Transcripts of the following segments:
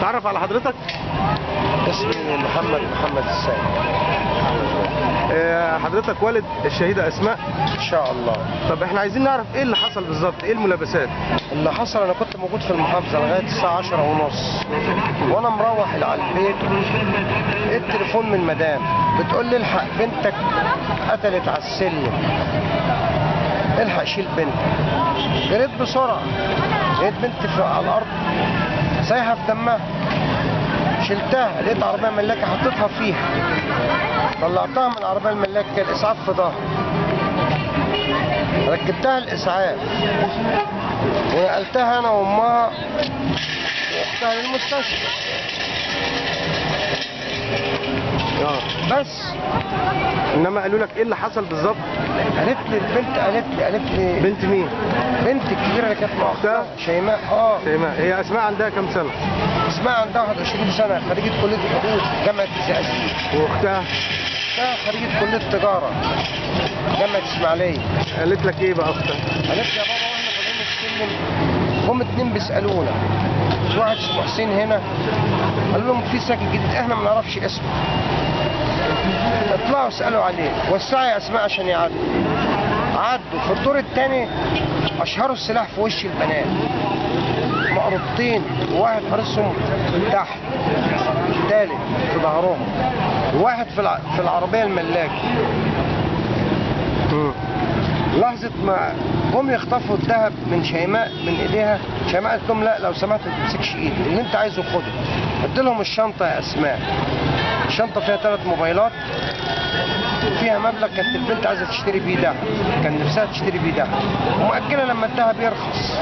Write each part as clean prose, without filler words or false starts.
نتعرف على حضرتك؟ اسمي محمد السيد. حضرتك والد الشهيدة أسماء؟ ان شاء الله. طب احنا عايزين نعرف ايه اللي حصل بالظبط، ايه الملابسات؟ اللي حصل انا كنت موجود في المحافظه لغايه الساعه 10:30 وانا مروح على البيت التليفون من مدام بتقول لي الحق بنتك قتلت على السلم، الحق شيل بنتك. جريت بسرعه لقيت بنتي على الارض سايحه في دمها، شلتها لقيت عربيه ملاكه حطيتها فيها، طلعتها من العربيه الملاكه كان الاسعاف في ظهري، ركبتها الاسعاف ونقلتها انا وامها واختها للمستشفى. بس انما قالوا لك ايه اللي حصل بالظبط؟ قالت لي البنت قالت لي بنت مين؟ بنت الكبيره اللي كانت مع اختها شيماء. شيماء. هي اسماء عندها كام سنه؟ اسماء عندها 21 سنه، خريجه كليه الحقوق جامعه الزقازيق. واختها؟ اختها خريجه كليه التجاره جامعه اسماعيليه. قالت لك ايه بقى اختها؟ قالت لي يا بابا واحنا طالعين السلم هم اتنين بيسالونا، في واحد اسمه حسين هنا، قال لهم في ساكن جديد احنا ما نعرفش اسمه، اطلعوا اسالوا عليه وسعوا يا اسماء عشان يعدوا. عدوا في الدور الثاني اشهروا السلاح في وش البنات، مقربتين وواحد حارسهم تحت، الثالث في ظهرهم، وواحد في العربيه الملاكي. لحظه ما هم يخطفوا الذهب من شيماء من ايديها، شيماء قالت لهم لا لو سمحت ما تمسكش ايدي، اللي انت عايزه خده. ادي لهم الشنطه يا اسماء، الشنطه فيها 3 موبايلات فيها مبلغ كانت البنت عايزه تشتري بيه دهب، كان نفسها تشتري بيه دهب ومأجله لما الدهب يرخص.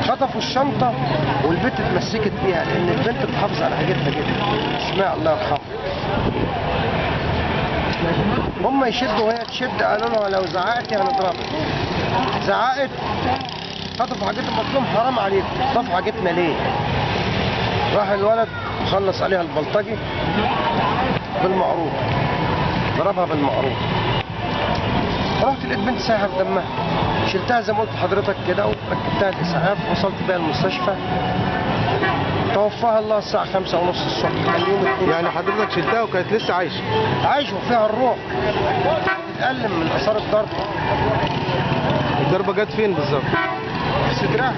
خطفوا الشنطه والبنت اتمسكت بيها لان البنت بتحافظ على حاجتها جدا، اسماء الله يرحمها. هم يشدوا وهي تشد، قالوا لها لو زعقتي هنضربك. زعقت، خطفوا حاجتهم، قلت لهم حرام عليكم خطفوا حاجتنا ليه؟ راح الولد خلص عليها البلطجي بالمعروف، ضربها بالمعروف. رحت لقيت بنت سايحه في دمها، شلتها زي ما قلت لحضرتك كده وركبتها الاسعاف، وصلت بيها المستشفى، توفاها الله الساعه 5:30 الصبح، كان يوم 2. يعني حضرتك شلتها وكانت لسه عايشه؟ عايشه وفيها الروح، بتتألم من اثار الضرب. الضربه جت فين بالظبط؟ في صدرها،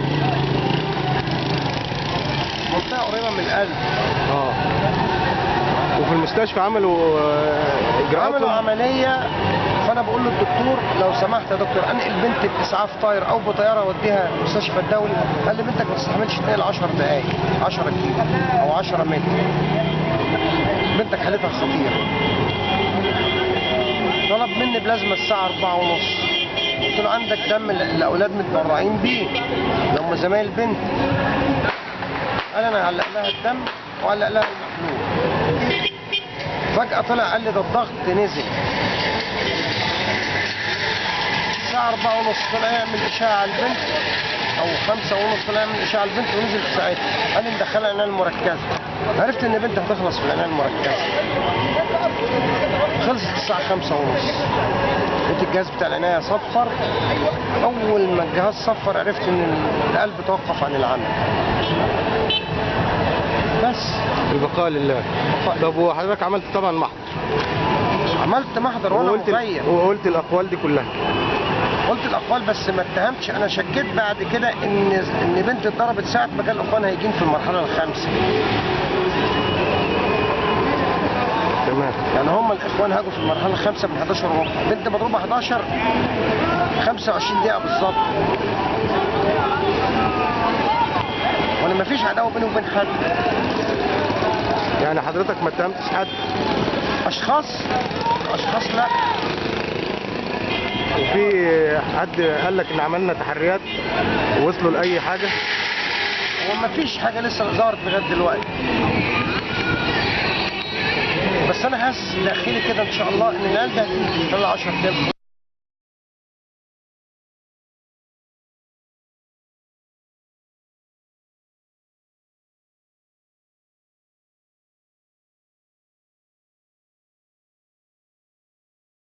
منطقه قريبه من القلب. وفي المستشفى عملوا اجراءات؟ عملوا عمليه، فانا بقول للدكتور لو سمحت يا دكتور انقل بنتي باسعاف طاير او بطياره اوديها المستشفى الدولي. قال لي بنتك ما تستحملش تنقل 10 دقائق 10 كيلو او 10 متر، بنتك حالتها خطيره. طلب مني بلازمه الساعه 4:30، قلت له عندك دم الاولاد متبرعين بيه اللي هم زمايل بنت. قال انا هعلق لها الدم وهعلق لها المحلول. فجأة طلع قال لي ده الضغط نزل. الساعة 4:30 طلع يعمل إشاعة على البنت، أو 5:30 طلع يعمل إشاعة على البنت ونزل في ساعتها. قال لي مدخلها العناية المركزة. عرفت إن بنتي هتخلص في العناية المركزة. خلصت الساعة 5:30. لقيت الجهاز بتاع العناية صفر. أول ما الجهاز صفر عرفت إن القلب توقف عن العمل. بس البقاء لله. طب وحضرتك عملت طبعا محضر؟ عملت محضر وانا مغيب، وقلت الاقوال دي كلها؟ قلت الاقوال بس ما اتهمتش. انا شكيت بعد كده ان بنتي اتضربت ساعه ما كان اخوانها هيجين في المرحله الخامسه. تمام. يعني هم الاخوان هاجوا في المرحله الخامسه من 11 وربع، بنت مضروبه 11 25 دقيقه بالظبط. وانا ما فيش عداوه بيني وبين حد. يعني حضرتك ما اتهمتش حد؟ اشخاص لا. وفي حد قال لك ان عملنا تحريات ووصلوا لاي حاجه؟ هو ما فيش حاجه لسه ظهرت لغايه دلوقتي، بس انا حاسس داخلي كده ان شاء الله ان العيال ده هتيجي 10 ايام.